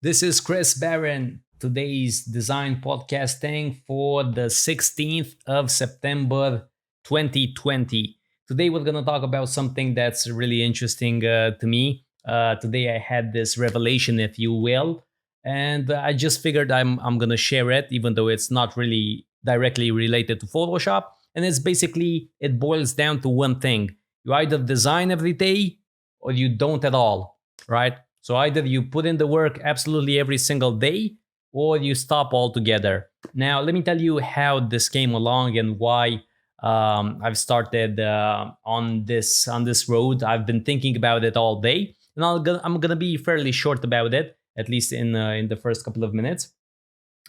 This is Chris Barron, today's design podcasting for the 16th of September 2020. Today, we're going to talk about something that's really interesting to me. Today, I had this revelation, if you will, and I just figured I'm going to share it, even though it's not really directly related to Photoshop. And it's basically, it boils down to one thing: you either design every day or you don't at all, right? So either you put in the work absolutely every single day or you stop altogether. Now, let me tell you how this came along and why I've started on this road. I've been thinking about it all day, and I'm gonna be fairly short about it, at least in the first couple of minutes.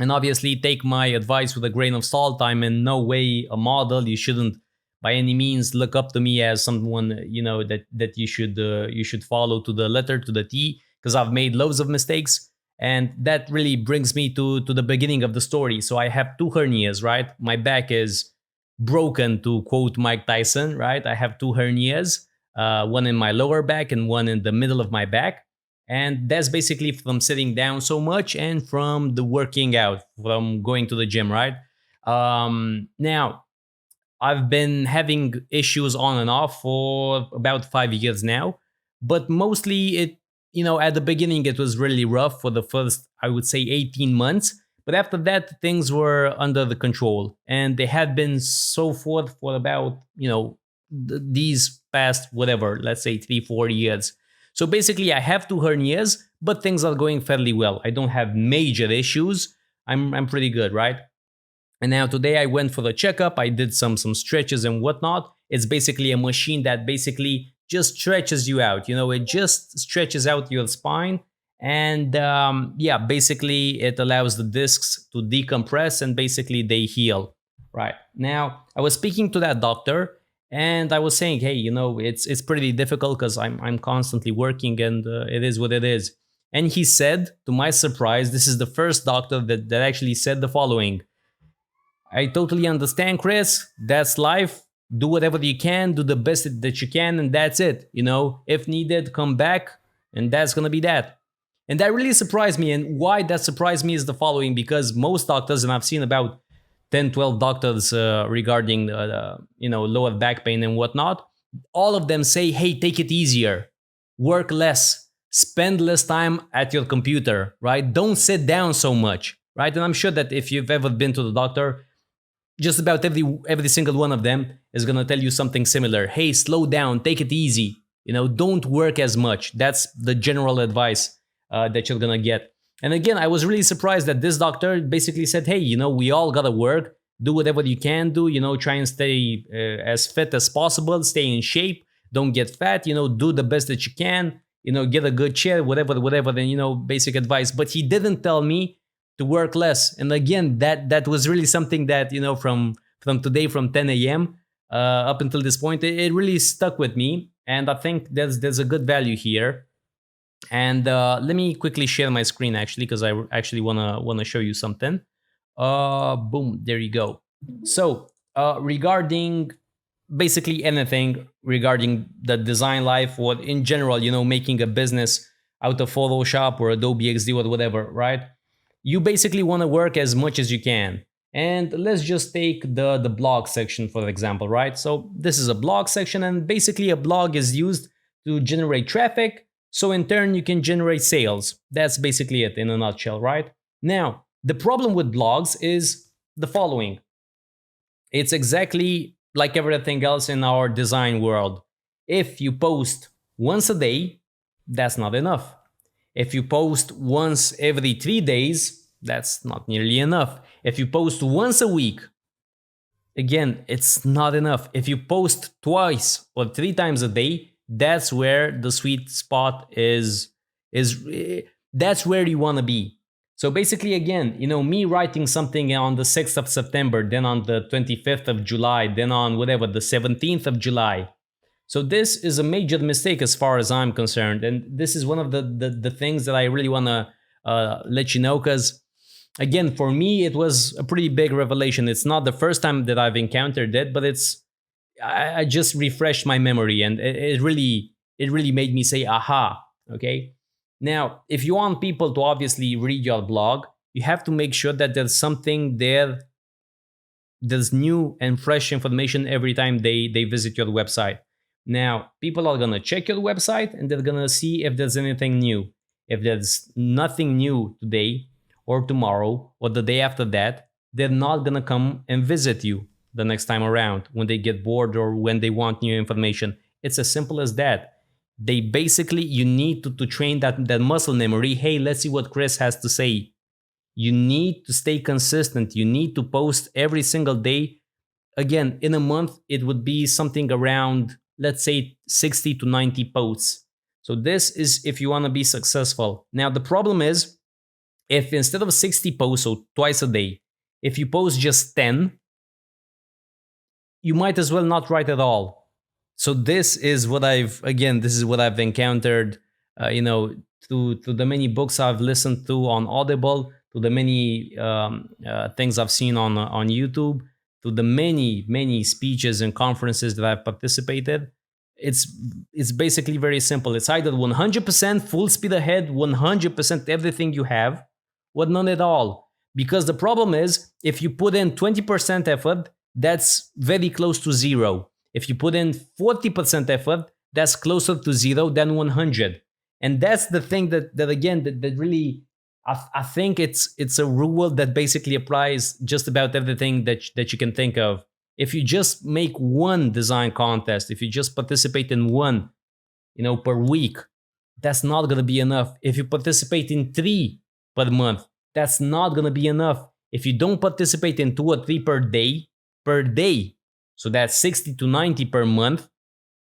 And obviously, take my advice with a grain of salt. I'm in no way a model. You shouldn't, by any means, look up to me as someone that you should follow to the letter, to the T, because I've made loads of mistakes. And that really brings me to the beginning of the story. So I have two hernias, right? My back is broken, to quote Mike Tyson, right? I have two hernias, one in my lower back and one in the middle of my back. And that's basically from sitting down so much and from the working out, from going to the gym, right? Now, I've been having issues on and off for about 5 years now, but mostly at the beginning, it was really rough for the first, I would say, 18 months. But after that, things were under the control, and they had been so forth for about, these past, whatever, let's say 3, 4 years. So basically, I have two hernias, but things are going fairly well. I don't have major issues. I'm pretty good, right? And now today I went for the checkup. I did some stretches and whatnot. It's basically a machine that basically just stretches you out. It just stretches out your spine, and yeah, basically it allows the discs to decompress and basically they heal. Right now, I was speaking to that doctor, and I was saying, hey, it's pretty difficult because I'm constantly working, and it is what it is. And he said, to my surprise, this is the first doctor that actually said the following: I totally understand, Chris. That's life. Do whatever you can, do the best that you can, and that's it. If needed, come back, and that's gonna be that. And that really surprised me. And why that surprised me is the following: because most doctors, and I've seen about 10, 12 doctors regarding lower back pain and whatnot, all of them say, hey, take it easier, work less, spend less time at your computer, right? Don't sit down so much, right? And I'm sure that if you've ever been to the doctor, just about every single one of them is going to tell you something similar. Hey, slow down, take it easy, don't work as much. That's the general advice that you're going to get. And again, I was really surprised that this doctor basically said, hey, we all got to work, do whatever you can do, try and stay as fit as possible, stay in shape, don't get fat, do the best that you can, get a good chair, whatever, then, basic advice. But he didn't tell me to work less. And again, that was really something that, from today, from 10 a.m. Up until this point, it really stuck with me. And I think there's a good value here. And let me quickly share my screen, actually, because I actually wanna show you something. Boom, there you go. So regarding basically anything regarding the design life, or in general, making a business out of Photoshop or Adobe XD or whatever, right? You basically want to work as much as you can. And let's just take the blog section, for example, right? So this is a blog section, and basically a blog is used to generate traffic. So in turn, you can generate sales. That's basically it in a nutshell, right? Now, the problem with blogs is the following. It's exactly like everything else in our design world. If you post once a day, that's not enough. If you post once every 3 days, that's not nearly enough. If you post once a week, again, it's not enough. If you post twice or 3 times a day, that's where the sweet spot is that's where you want to be. So basically, again, me writing something on the 6th of September, then on the 25th of July, then on whatever, the 17th of July. So this is a major mistake as far as I'm concerned. And this is one of the things that I really want to let you know, because again, for me, it was a pretty big revelation. It's not the first time that I've encountered it, but I just refreshed my memory, and it really made me say, aha, okay? Now, if you want people to obviously read your blog, you have to make sure that there's something there, there's new and fresh information every time they visit your website. Now, people are going to check your website and they're going to see if there's anything new. If there's nothing new today or tomorrow or the day after that, they're not going to come and visit you the next time around when they get bored or when they want new information. It's as simple as that. They basically, you need to train that muscle memory. Hey, let's see what Chris has to say. You need to stay consistent. You need to post every single day. Again, in a month, it would be something around, let's say, 60 to 90 posts. So this is if you want to be successful. Now, the problem is, if instead of 60 posts, so twice a day, if you post just 10, you might as well not write at all. So this is what I've encountered, through the many books I've listened to on Audible, to the many things I've seen on YouTube, to the many speeches and conferences that I've participated. It's basically very simple. It's either 100% full speed ahead, 100% everything you have, or none at all. Because the problem is, if you put in 20% effort, that's very close to zero. If you put in 40% effort, that's closer to zero than 100. And that's the thing that really, I think it's a rule that basically applies just about everything that you can think of. If you just make one design contest, if you just participate in one, per week, that's not going to be enough. If you participate in 3 per month, that's not going to be enough. If you don't participate in 2 or 3 per day, so that's 60 to 90 per month,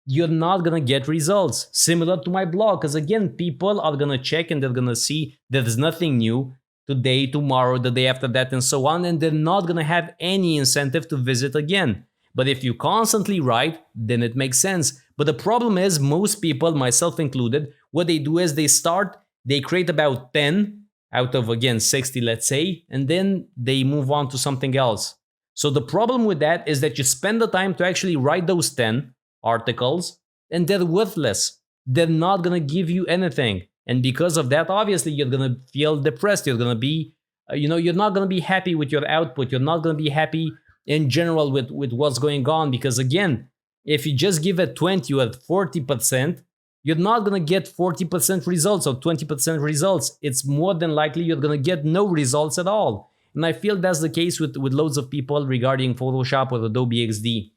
you're not going to get results. Similar to my blog, because again, people are going to check and they're going to see there's nothing new today, tomorrow, the day after that, and so on, and they're not going to have any incentive to visit again. But if you constantly write, then it makes sense. But the problem is, most people, myself included, what they do is they create about 10 out of, again, 60, let's say, and then they move on to something else. So the problem with that is that you spend the time to actually write those 10 articles, and they're worthless. They're not going to give you anything. And because of that, obviously, you're going to feel depressed. You're going to be, you're not going to be happy with your output. You're not going to be happy in general with what's going on. Because again, if you just give it 20 or 40%, you're not going to get 40% results or 20% results. It's more than likely you're going to get no results at all. And I feel that's the case with loads of people regarding Photoshop or Adobe XD.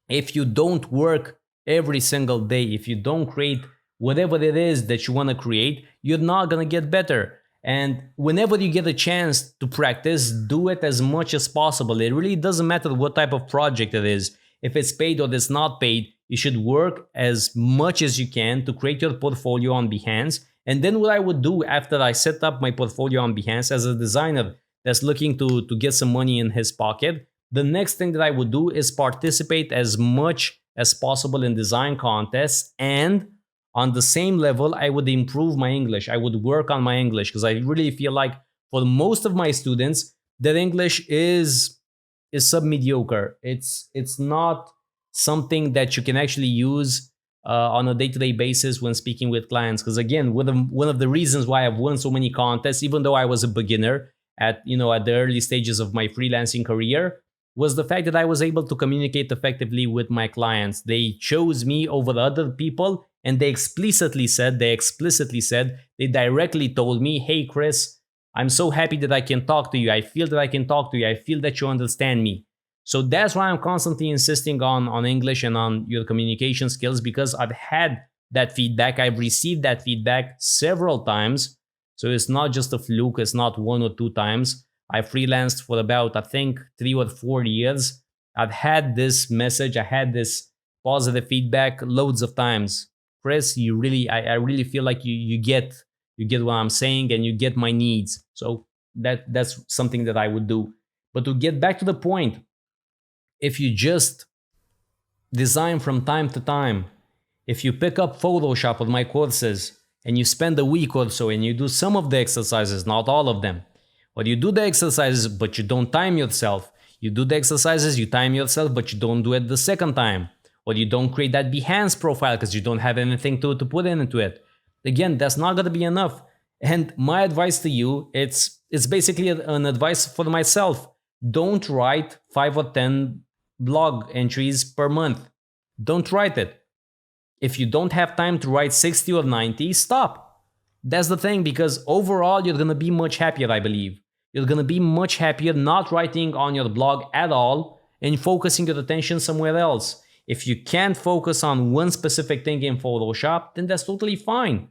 If you don't work every single day, if you don't create whatever it is that you want to create, you're not going to get better. And whenever you get a chance to practice, do it as much as possible. It really doesn't matter what type of project it is. If it's paid or it's not paid, you should work as much as you can to create your portfolio on Behance. And then what I would do after I set up my portfolio on Behance as a designer that's looking to get some money in his pocket, the next thing that I would do is participate as much as possible in design contests, and on the same level, I would improve my English. I would work on my English because I really feel like for most of my students, their English is sub-mediocre. It's not something that you can actually use on a day-to-day basis when speaking with clients. Because again, one of the reasons why I've won so many contests, even though I was a beginner at the early stages of my freelancing career, was the fact that I was able to communicate effectively with my clients. They chose me over other people, and they explicitly said, they directly told me, hey, Chris, I'm so happy that I can talk to you. I feel that I can talk to you. I feel that you understand me. So that's why I'm constantly insisting on English and on your communication skills, because I've had that feedback. I've received that feedback several times. So it's not just a fluke. It's not 1 or 2 times. I freelanced for about, I think, 3 or 4 years. I've had this message. I had this positive feedback loads of times. Chris, I really feel like you get what I'm saying and you get my needs. So that's something that I would do. But to get back to the point, if you just design from time to time, if you pick up Photoshop with my courses and you spend a week or so and you do some of the exercises, not all of them, or you do the exercises but you don't time yourself, you do the exercises, you time yourself, but you don't do it the second time, or you don't create that Behance profile because you don't have anything to put into it. Again, that's not going to be enough. And my advice to you, it's basically an advice for myself. Don't write 5 or 10 blog entries per month. Don't write it. If you don't have time to write 60 or 90, stop. That's the thing, because overall you're going to be much happier, I believe. You're going to be much happier not writing on your blog at all and focusing your attention somewhere else. If you can't focus on one specific thing in Photoshop, then that's totally fine.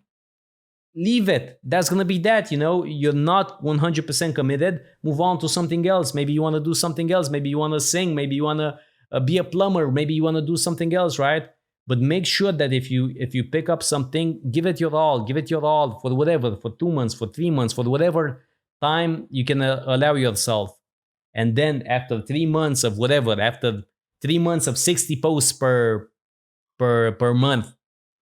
Leave it. That's going to be that, you're not 100% committed. Move on to something else. Maybe you want to do something else. Maybe you want to sing. Maybe you want to be a plumber. Maybe you want to do something else, right? But make sure that if you pick up something, give it your all. Give it your all for whatever, for 2 months, for 3 months, for whatever time you can allow yourself. And then after 3 months of whatever, after 3 months of 60 posts per month,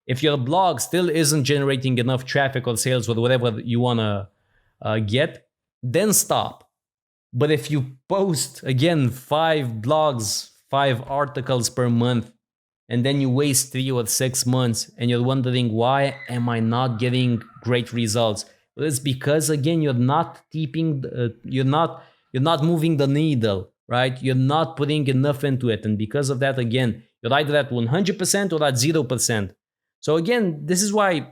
if your blog still isn't generating enough traffic or sales or whatever you want to get, then stop. But if you post, again, 5 blogs, 5 articles per month, and then you waste 3 or 6 months and you're wondering, why am I not getting great results? Well, it's because, again, you're not you're not moving the needle, right? You're not putting enough into it. And because of that, again, you're either at 100% or at 0%. So again, this is why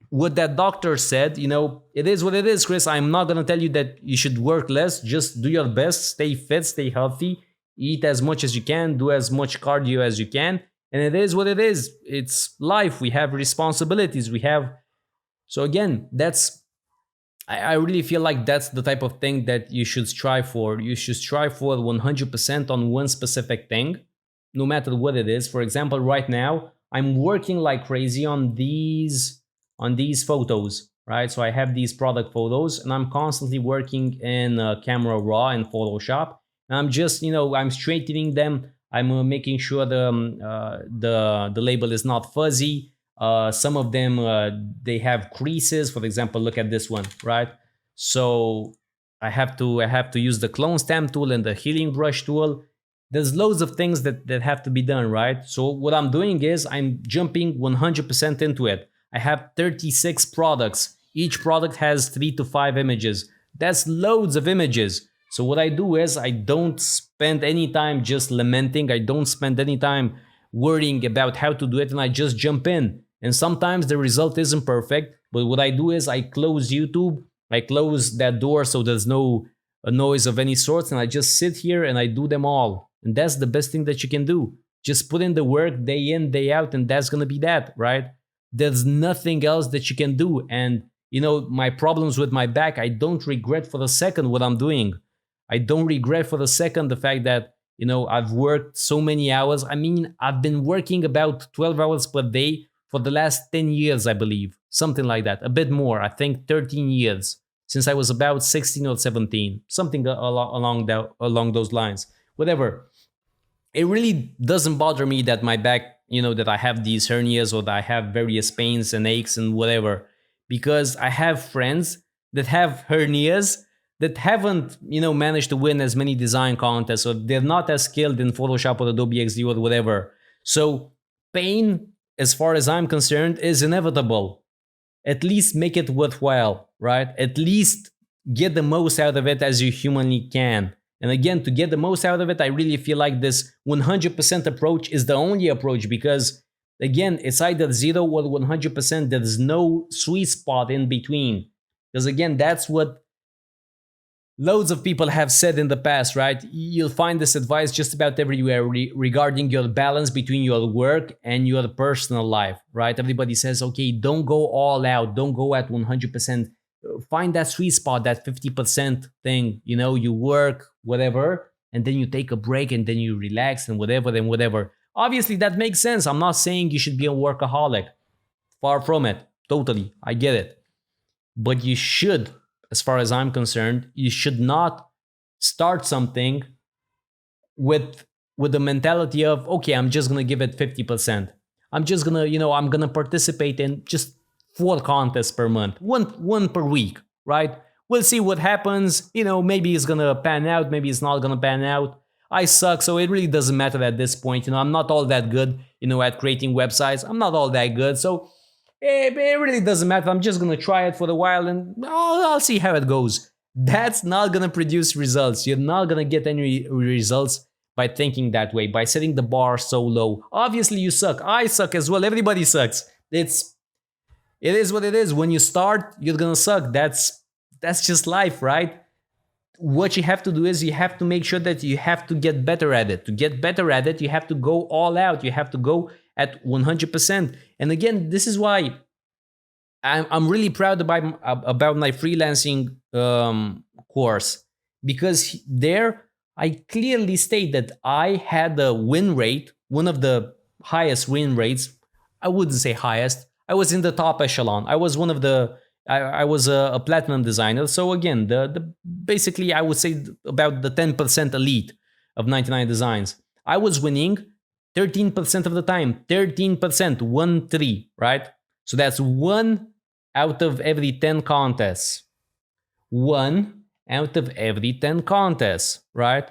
what that doctor said, it is what it is, Chris. I'm not going to tell you that you should work less. Just do your best, stay fit, stay healthy, eat as much as you can, do as much cardio as you can. And it is what it is. It's life. We have responsibilities. So again, I really feel like that's the type of thing that you should strive for. You should strive for 100% on one specific thing, no matter what it is. For example, right now, I'm working like crazy on these photos, right? So I have these product photos and I'm constantly working in Camera Raw and Photoshop. And I'm just, I'm straightening them. I'm making sure the label is not fuzzy. Some of them, they have creases. For example, look at this one, right? So I have to use the clone stamp tool and the healing brush tool. There's loads of things that have to be done, right? So what I'm doing is I'm jumping 100% into it. I have 36 products. Each product has 3 to 5 images. That's loads of images. So what I do is I don't spend any time just lamenting. I don't spend any time worrying about how to do it, and I just jump in. And sometimes the result isn't perfect, but what I do is I close YouTube. I close that door so there's no noise of any sort, and I just sit here and I do them all. And that's the best thing that you can do. Just put in the work day in, day out, and that's going to be that, right? There's nothing else that you can do. And, my problems with my back, I don't regret for a second what I'm doing. I don't regret for a second the fact that, I've worked so many hours. I mean, I've been working about 12 hours per day for the last 10 years, I believe. Something like that. A bit more. I think 13 years. Since I was about 16 or 17. Something along those lines. Whatever. It really doesn't bother me that my back, that I have these hernias or that I have various pains and aches and whatever, because I have friends that have hernias that haven't, managed to win as many design contests, or they're not as skilled in Photoshop or Adobe XD or whatever. So pain, as far as I'm concerned, is inevitable. At least make it worthwhile, right? At least get the most out of it as you humanly can. And again, to get the most out of it, I really feel like this 100% approach is the only approach, because, again, it's either 0 or 100%. There's no sweet spot in between. Because, again, that's what loads of people have said in the past, right? You'll find this advice just about everywhere regarding your balance between your work and your personal life, right? Everybody says, okay, don't go all out. Don't go at 100%. Find that sweet spot, that 50% thing, you work, whatever, and then you take a break and then you relax and whatever. Obviously, that makes sense. I'm not saying you should be a workaholic. Far from it. Totally. I get it. But you should, as far as I'm concerned, you should not start something with the mentality of, okay, I'm just going to give it 50%. I'm just going to, I'm going to participate in just 4 contests per month, one per week, right? We'll see what happens. Maybe it's gonna pan out, maybe it's not gonna pan out. I suck, so it really doesn't matter at this point. I'm not all that good, at creating websites. I'm not all that good, so it really doesn't matter. I'm just gonna try it for a while and I'll see how it goes. That's not gonna produce results. You're not gonna get any results by thinking that way, by setting the bar so low. Obviously, you suck. I suck as well. Everybody sucks. It is what it is. When you start, you're gonna suck. That's just life, right? What you have to do is you have to make sure that you have to get better at it. To get better at it, you have to go all out. You have to go at 100%. And again, this is why I'm really proud about my freelancing course, because there I clearly state that I had a win rate, one of the highest win rates. I wouldn't say highest. I was in the top echelon. I was one of the I was a platinum designer. So again, the basically I would say about the 10% elite of 99 designs. I was winning 13% of the time. 13%, 1-3, right? So that's 1 out of every 10 contests. 1 out of every 10 contests, right?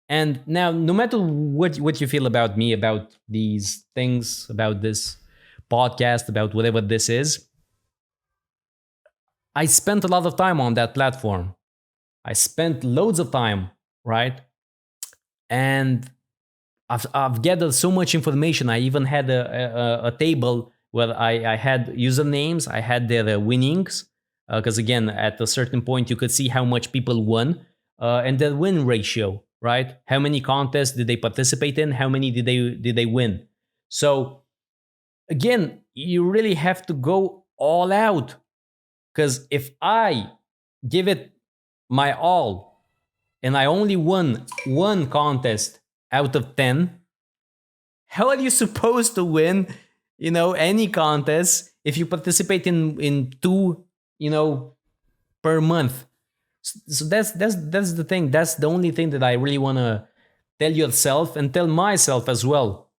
And now, no matter what you feel about me, about these things, about this podcast, about whatever this is, I spent a lot of time on that platform. I spent loads of time, right? And I've gathered so much information. I even had a table where I had usernames, I had their winnings, because again, at a certain point, you could see how much people won, and their win ratio, right? How many contests did they participate in? How many did they win? So again, you really have to go all out. Because if I give it my all and I only won 1 contest out of 10, how are you supposed to win, any contest if you participate in 2, per month? So that's the thing. That's the only thing that I really want to tell yourself and tell myself as well.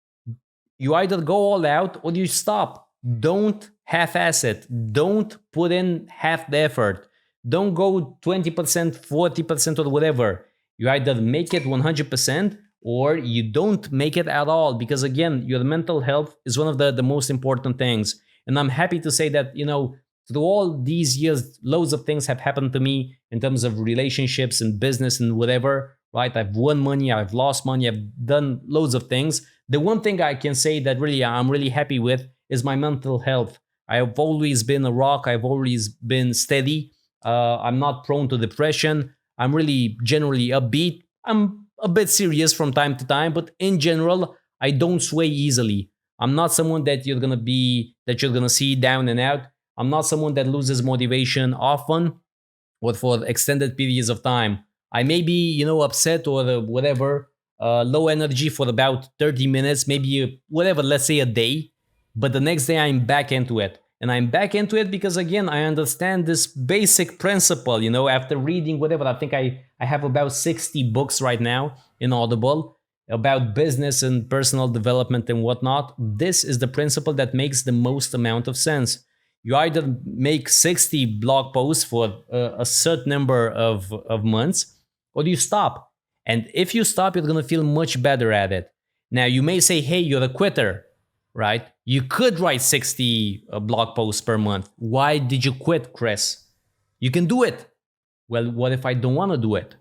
You either go all out or you stop. Don't half-ass it. Don't put in half the effort. Don't go 20%, 40% or whatever. You either make it 100% or you don't make it at all, because again, your mental health is one of the most important things. And I'm happy to say that, through all these years, loads of things have happened to me in terms of relationships and business and whatever, right? I've won money, I've lost money, I've done loads of things. The one thing I can say that really I'm really happy with is my mental health. I've always been a rock. I've always been steady. I'm not prone to depression. I'm really generally upbeat. I'm a bit serious from time to time, but in general, I don't sway easily. I'm not someone that you're gonna see down and out. I'm not someone that loses motivation often or for extended periods of time. I may be, upset or whatever, low energy for about 30 minutes, maybe whatever, let's say a day. But the next day I'm back into it. And I'm back into it because, again, I understand this basic principle, after reading whatever. I think I have about 60 books right now in Audible about business and personal development and whatnot. This is the principle that makes the most amount of sense. You either make 60 blog posts for a certain number of months, or you stop. And if you stop, you're going to feel much better at it. Now, you may say, hey, you're a quitter, right? You could write 60 blog posts per month. Why did you quit, Chris? You can do it. Well, what if I don't want to do it?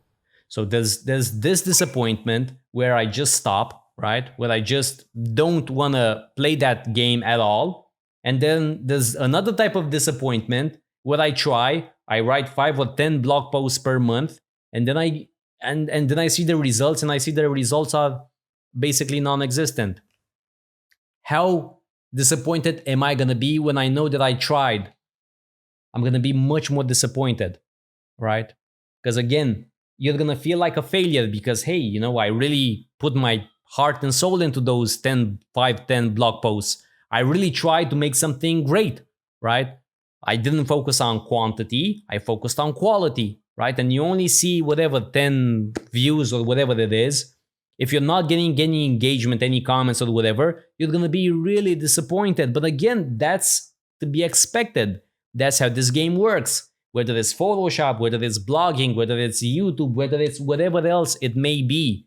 So there's this disappointment where I just stop, right? Where I just don't want to play that game at all. And then there's another type of disappointment where I write 5 or 10 blog posts per month, and then I see the results, and I see the results are basically non-existent. How disappointed am I going to be when I know that I tried? I'm going to be much more disappointed, right? Because again, you're going to feel like a failure because, hey, I really put my heart and soul into those 10 blog posts. I really tried to make something great, right? I didn't focus on quantity. I focused on quality, right? And you only see whatever 10 views or whatever it is. If you're not getting any engagement, any comments or whatever, you're going to be really disappointed. But again, that's to be expected. That's how this game works. Whether it's Photoshop, whether it's blogging, whether it's YouTube, whether it's whatever else it may be.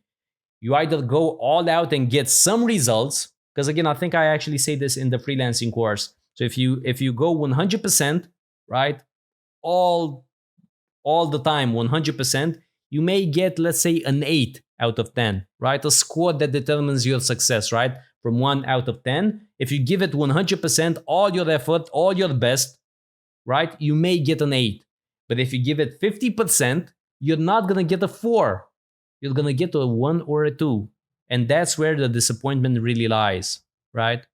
You either go all out and get some results, because again, I think I actually say this in the freelancing course. So if you go 100%, right, all all the time 100%, you may get, let's say, an 8 out of 10, right? A score that determines your success, right? From 1 out of 10. If you give it 100%, all your effort, all your best, right? You may get an 8. But if you give it 50%, you're not going to get a 4. You're going to get a 1 or a 2. And that's where the disappointment really lies, right?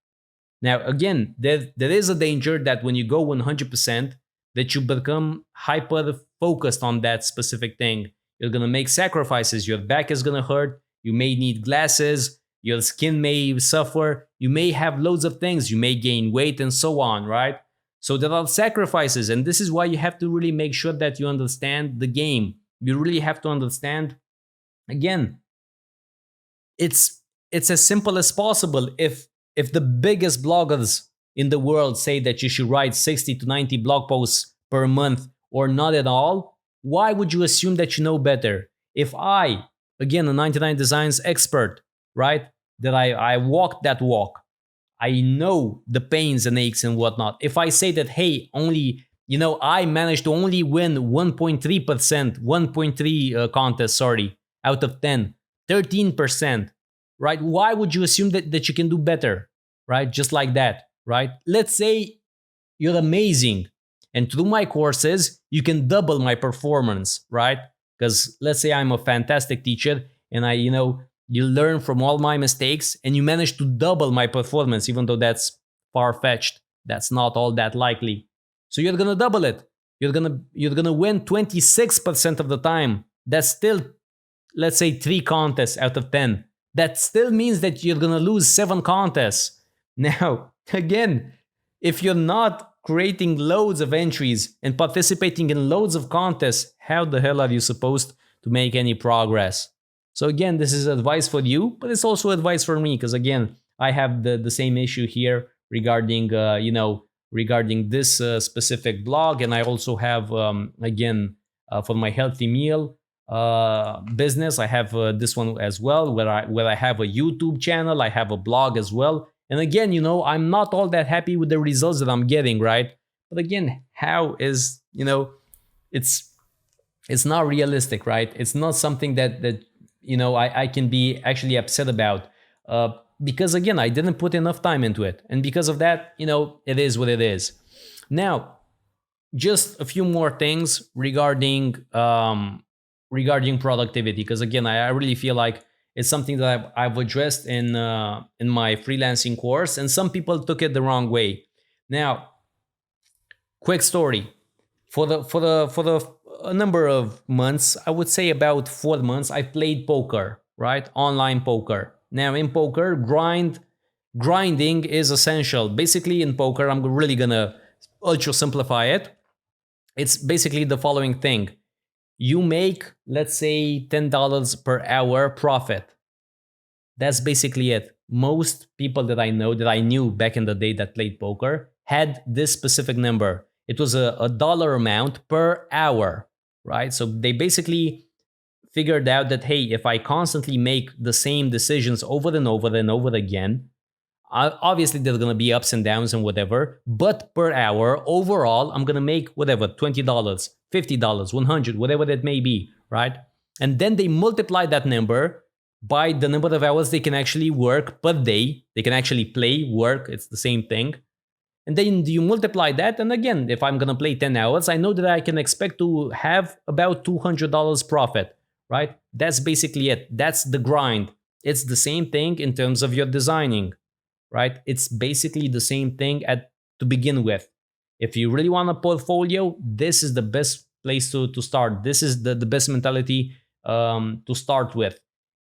Now, again, there is a danger that when you go 100%, that you become hyper focused on that specific thing. You're going to make sacrifices. Your back is going to hurt. You may need glasses. Your skin may suffer. You may have loads of things. You may gain weight and so on, right? So there are sacrifices. And this is why you have to really make sure that you understand the game. You really have to understand, again, it's as simple as possible. If the biggest bloggers in the world say that you should write 60 to 90 blog posts per month or not at all, why would you assume that you know better? If I, again, a 99 Designs expert, right, that I walked that walk, I know the pains and aches and whatnot. If I say that, hey, only, I managed to only win 1.3%, 1.3 contests, sorry, out of 10, 13%, right? Why would you assume that you can do better, right? Just like that, right? Let's say you're amazing, and through my courses, you can double my performance, right? Because let's say I'm a fantastic teacher and you learn from all my mistakes and you manage to double my performance, even though that's far-fetched. That's not all that likely. So you're gonna double it. You're gonna win 26% of the time. That's still, let's say, 3 contests out of 10. That still means that you're gonna lose 7 contests. Now, again, if you're not creating loads of entries and participating in loads of contests, how the hell are you supposed to make any progress? So again, this is advice for you, but it's also advice for me, because again, I have the same issue here regarding regarding this specific blog, and I also have for my healthy meal business, I have this one as well, where I have a YouTube channel, I have a blog as well. And again, I'm not all that happy with the results that I'm getting, right? But again, how is, it's not realistic, right? It's not something that I can be actually upset about, because again, I didn't put enough time into it. And because of that, it is what it is. Now, just a few more things regarding productivity, because again, I really feel like it's something that I've addressed in my freelancing course, and some people took it the wrong way. Now, quick story. For a number of months, I would say about 4 months, I played poker, right? Online poker. Now, in poker, grinding is essential. Basically, in poker, I'm really gonna ultra simplify it. It's basically the following thing. You make, let's say, $10 per hour profit. That's basically it. Most people that I know, that I knew back in the day that played poker, had this specific number. It was a dollar amount per hour, right? So they basically figured out that, hey, if I constantly make the same decisions over and over and over again, obviously there's going to be ups and downs and whatever, but per hour, overall, I'm going to make whatever, $20, $50, $100, whatever that may be, right? And then they multiply that number by the number of hours they can actually work per day. They can actually play, work, it's the same thing. And then you multiply that, and again, if I'm going to play 10 hours, I know that I can expect to have about $200 profit, right? That's basically it. That's the grind. It's the same thing in terms of your designing, right? It's basically the same thing to begin with. If you really want a portfolio, this is the best place to start. This is the best mentality to start with.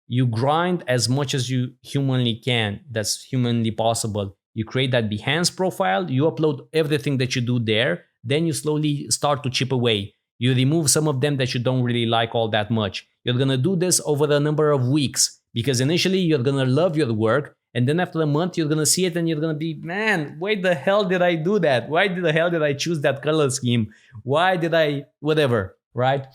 You grind as much as you humanly can. That's humanly possible. You create that Behance profile, you upload everything that you do there, then you slowly start to chip away. You remove some of them that you don't really like all that much. You're gonna do this over a number of weeks, because initially you're gonna love your work, and then after a month you're gonna see it and you're gonna be, man, why the hell did I do that? Why the hell did I choose that color scheme? Why did I, whatever, right?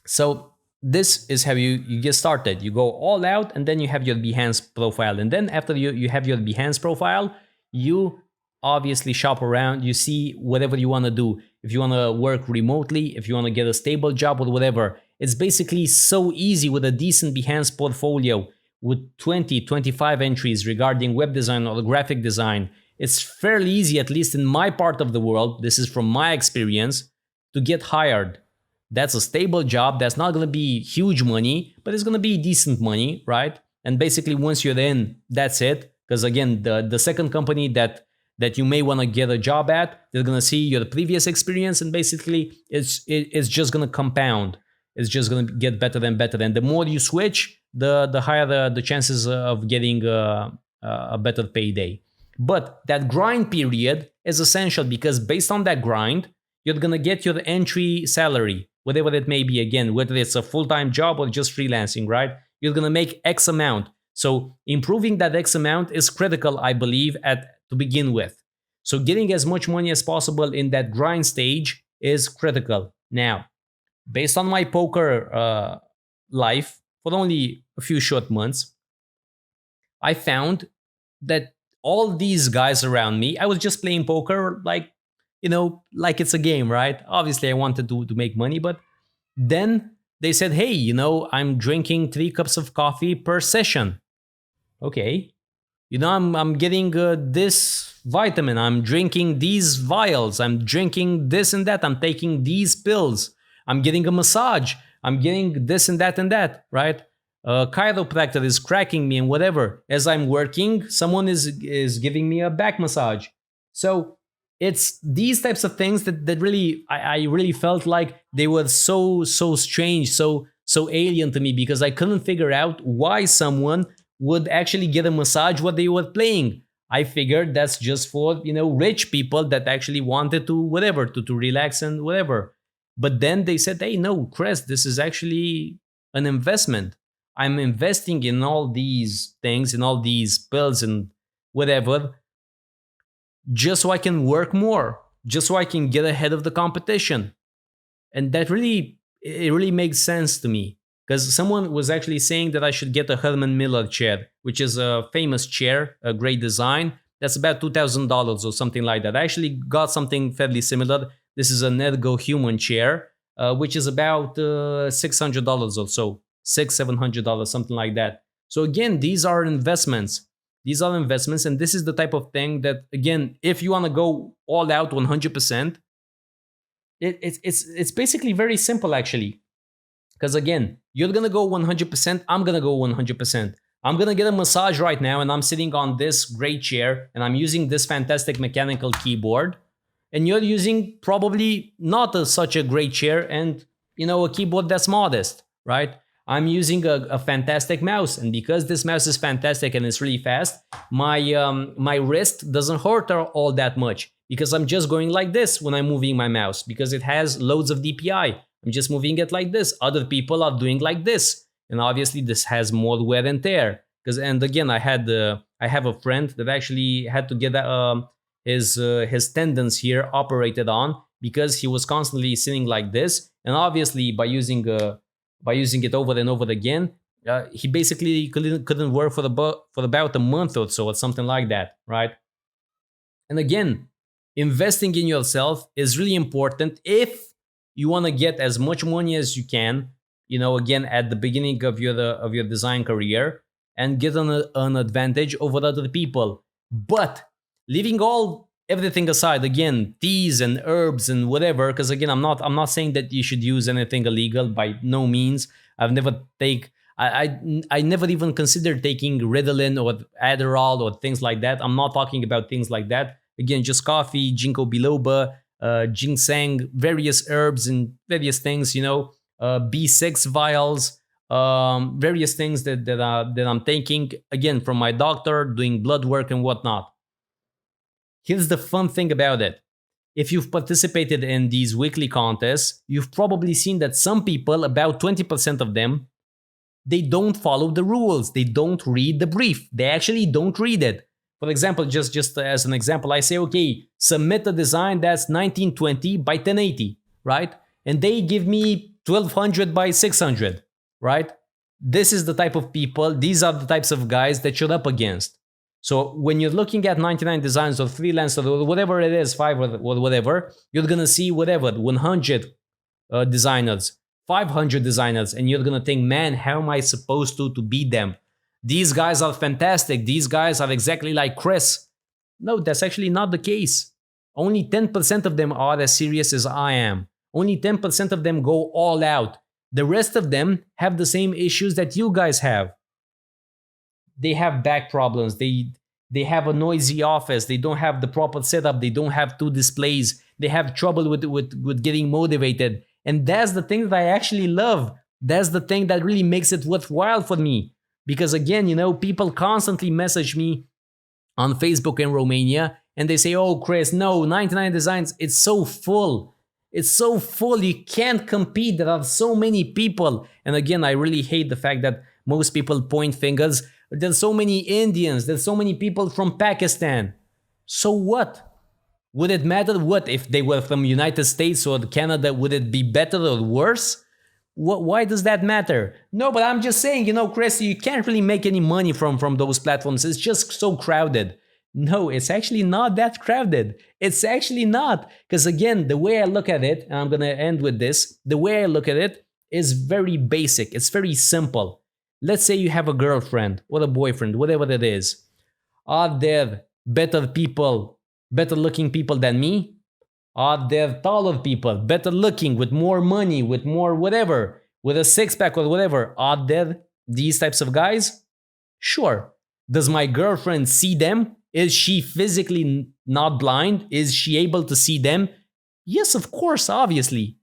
So this is how you get started. You go all out, and then you have your Behance profile. And then after you have your Behance profile, you obviously shop around, you see whatever you want to do. If you want to work remotely, if you want to get a stable job or whatever, it's basically so easy with a decent Behance portfolio with 20, 25 entries regarding web design or graphic design. It's fairly easy, at least in my part of the world, this is from my experience, to get hired. That's a stable job. That's not going to be huge money, but it's going to be decent money, right? And basically, once you're in, that's it. Because again, the second company that you may want to get a job at, they're going to see your previous experience, and basically, it's just going to compound. It's just going to get better and better. And the more you switch, the higher the chances of getting a better payday. But that grind period is essential, because based on that grind, you're going to get your entry salary, whatever it may be, again, whether it's a full-time job or just freelancing, right? You're going to make X amount. So improving that X amount is critical, I believe, to begin with. So getting as much money as possible in that grind stage is critical. Now, based on my poker life, for only a few short months, I found that all these guys around me, I was just playing poker like, like it's a game, right? Obviously, I wanted to make money, but then they said, hey, I'm drinking 3 cups of coffee per session. Okay. I'm getting this vitamin. I'm drinking these vials. I'm drinking this and that. I'm taking these pills. I'm getting a massage. I'm getting this and that, right? A chiropractor is cracking me and whatever. As I'm working, someone is giving me a back massage. So it's these types of things that really, I really felt like they were so strange, so alien to me, because I couldn't figure out why someone would actually get a massage while they were playing. I figured that's just for, rich people that actually wanted to whatever, to relax and whatever. But then they said, hey, no, Chris, this is actually an investment. I'm investing in all these things, in all these pills and whatever, just so I can work more, just so I can get ahead of the competition. And that really makes sense to me, because someone was actually saying that I should get a Herman Miller chair, which is a famous chair, a great design. That's about $2,000 or something like that. I actually got something fairly similar. This is an Ergo Human chair, which is about $600 or so, $700, something like that. So again, these are investments. These are investments, and this is the type of thing that, again, if you want to go all out 100%, it's basically very simple, actually. Because again, you're going to go 100%, I'm going to go 100%. I'm going to get a massage right now, and I'm sitting on this great chair, and I'm using this fantastic mechanical keyboard. And you're using probably not such a great chair and, a keyboard that's modest, right? I'm using a fantastic mouse, and because this mouse is fantastic and it's really fast, my wrist doesn't hurt all that much, because I'm just going like this when I'm moving my mouse, because it has loads of DPI. I'm just moving it like this. Other people are doing like this, and obviously this has more wear and tear. And again, I have a friend that actually had to get his tendons here operated on, because he was constantly sitting like this, and obviously by using it over and over again, he basically couldn't work for about a month or so, or something like that, right? And again, investing in yourself is really important if you want to get as much money as you can, again, at the beginning of your design career, and get an advantage over other people. But leaving everything aside, again, teas and herbs and whatever, because again, I'm not saying that you should use anything illegal, by no means. I've never I never even considered taking Ritalin or Adderall or things like that. I'm not talking about things like that. Again, just coffee, ginkgo biloba, ginseng, various herbs and various things, B6 vials, various things that I'm taking, again, from my doctor, doing blood work and whatnot. Here's the fun thing about it. If you've participated in these weekly contests, you've probably seen that some people, about 20% of them, they don't follow the rules. They don't read the brief. They actually don't read it. For example, just as an example, I say, okay, submit a design that's 1920 by 1080, right? And they give me 1200 by 600, right? This is the type of people, these are the types of guys that you're up against. So when you're looking at 99 designs or freelancer or whatever it is, Fiverr or whatever, you're gonna see whatever 100 designers, 500 designers, and you're gonna think, man, how am I supposed to beat them? These guys are fantastic. These guys are exactly like Chris. No, that's actually not the case. Only 10% of them are as serious as I am. Only 10% of them go all out. The rest of them have the same issues that you guys have. They have back problems. They have a noisy office. They don't have the proper setup. They don't have two displays. They have trouble with getting motivated. And that's the thing that I actually love. That's the thing that really makes it worthwhile for me. Because again, people constantly message me on Facebook in Romania and they say, oh, Chris, no, 99 Designs, it's so full. It's so full. You can't compete. There are so many people. And again, I really hate the fact that most people point fingers. There's so many Indians. There's so many people from Pakistan. So what? Would it matter what if they were from United States or Canada? Would it be better or worse? Why does that matter? No, but I'm just saying, Chris, you can't really make any money from those platforms. It's just so crowded. No, it's actually not that crowded. It's actually not. Because again, the way I look at it, and I'm going to end with this, the way I look at it is very basic. It's very simple. Let's say you have a girlfriend or a boyfriend, whatever it is. Are there better people, better looking people than me? Are there taller people, better looking, with more money, with more whatever, with a six-pack or whatever? Are there these types of guys? Sure. Does my girlfriend see them? Is she physically not blind? Is she able to see them? Yes, of course, obviously.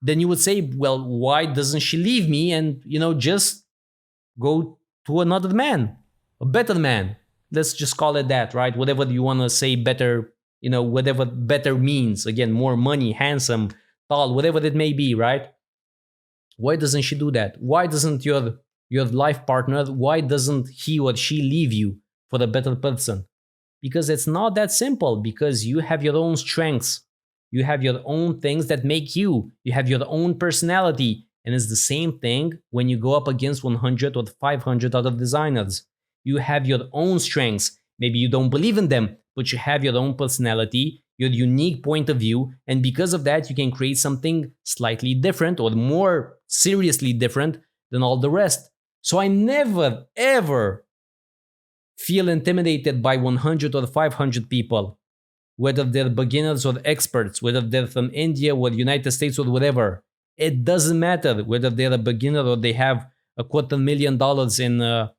Then you would say, well, why doesn't she leave me and, just go to another man, a better man? Let's just call it that, right? Whatever you want to say better, whatever better means. Again, more money, handsome, tall, whatever it may be, right? Why doesn't she do that? Why doesn't your life partner, why doesn't he or she leave you for a better person? Because it's not that simple. Because you have your own strengths. You have your own things that make you. You have your own personality. And it's the same thing when you go up against 100 or 500 other designers. You have your own strengths. Maybe you don't believe in them, but you have your own personality, your unique point of view. And because of that, you can create something slightly different or more seriously different than all the rest. So I never, ever feel intimidated by 100 or 500 people, whether they're beginners or experts, whether they're from India or the United States or whatever. It doesn't matter whether they're a beginner or they have $250,000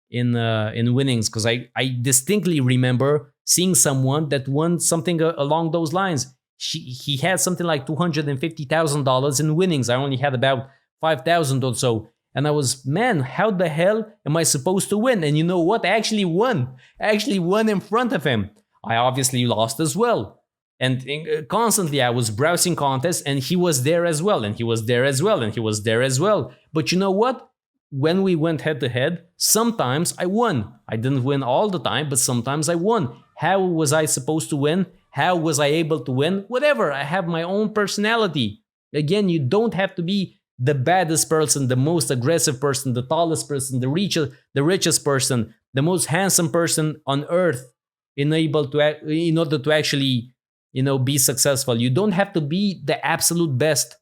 in winnings. Because I distinctly remember seeing someone that won something along those lines. He had something like $250,000 in winnings. I only had about 5,000 or so. And I was, man, how the hell am I supposed to win? And you know what? I actually won. I actually won in front of him. I obviously lost as well. And constantly I was browsing contests and he was there as well. And he was there as well. And he was there as well. But you know what? When we went head to head, sometimes I won. I didn't win all the time, but sometimes I won. How was I supposed to win? How was I able to win? Whatever. I have my own personality. Again, you don't have to be the baddest person, the most aggressive person, the tallest person, the richest person, the most handsome person on earth in order to actually, be successful. You don't have to be the absolute best.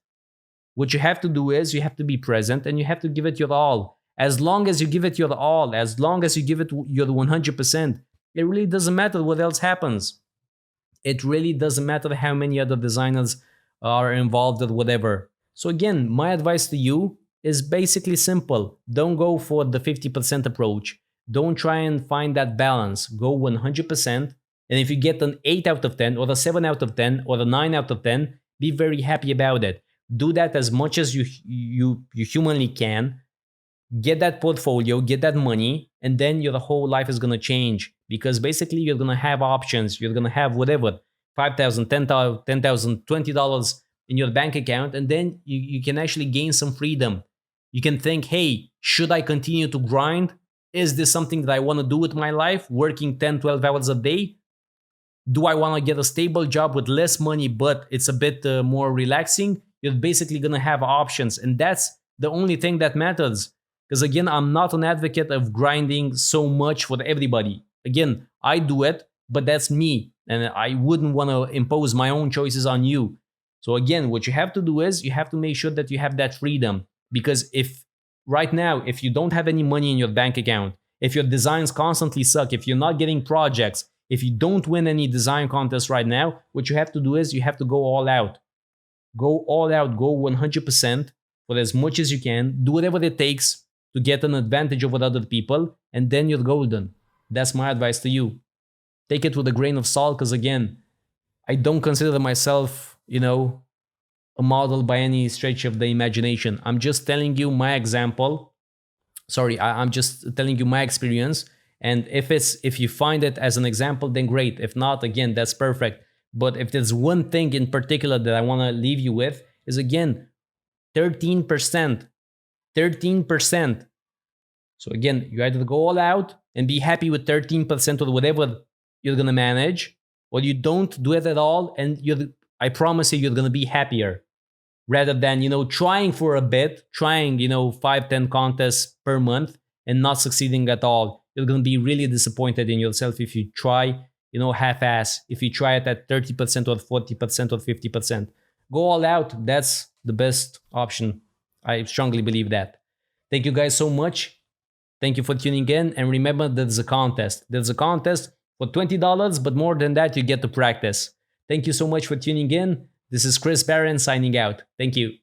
What you have to do is you have to be present and you have to give it your all. As long as you give it your all, as long as you give it your 100%, it really doesn't matter what else happens. It really doesn't matter how many other designers are involved or whatever. So again, my advice to you is basically simple. Don't go for the 50% approach. Don't try and find that balance. Go 100%. And if you get an 8 out of 10 or a 7 out of 10 or a 9 out of 10, be very happy about it. Do that as much as you humanly can. Get that portfolio, get that money, and then your whole life is going to change. Because basically you're going to have options. You're going to have whatever, $5,000, $10,000, $20 in your bank account, and then you can actually gain some freedom. You can think, hey, should I continue to grind? Is this something that I want to do with my life, working 10, 12 hours a day? Do I want to get a stable job with less money, but it's a bit more relaxing? You're basically going to have options, and that's the only thing that matters. Because again, I'm not an advocate of grinding so much for everybody. Again, I do it, but that's me. And I wouldn't want to impose my own choices on you. So again, what you have to do is you have to make sure that you have that freedom. Because if right now, if you don't have any money in your bank account, if your designs constantly suck, if you're not getting projects, if you don't win any design contests right now, what you have to do is you have to go all out. Go all out, go 100% for as much as you can. Do whatever it takes to get an advantage over other people, and then you're golden. That's my advice to you. Take it with a grain of salt, because again, I don't consider myself, a model by any stretch of the imagination. I'm just telling you my example. Sorry, I'm just telling you my experience. And if you find it as an example, then great. If not, again, that's perfect. But if there's one thing in particular that I want to leave you with, is again, 13%. 13%. So again, you either go all out and be happy with 13% or whatever you're going to manage, or you don't do it at all, and I promise you're going to be happier. Rather than, trying for a bit, trying, 5-10 contests per month and not succeeding at all. You're going to be really disappointed in yourself if you try, half-ass, if you try it at 30% or 40% or 50%. Go all out. That's the best option. I strongly believe that. Thank you guys so much. Thank you for tuning in. And remember, there's a contest. There's a contest for $20, but more than that, you get to practice. Thank you so much for tuning in. This is Chris Barron signing out. Thank you.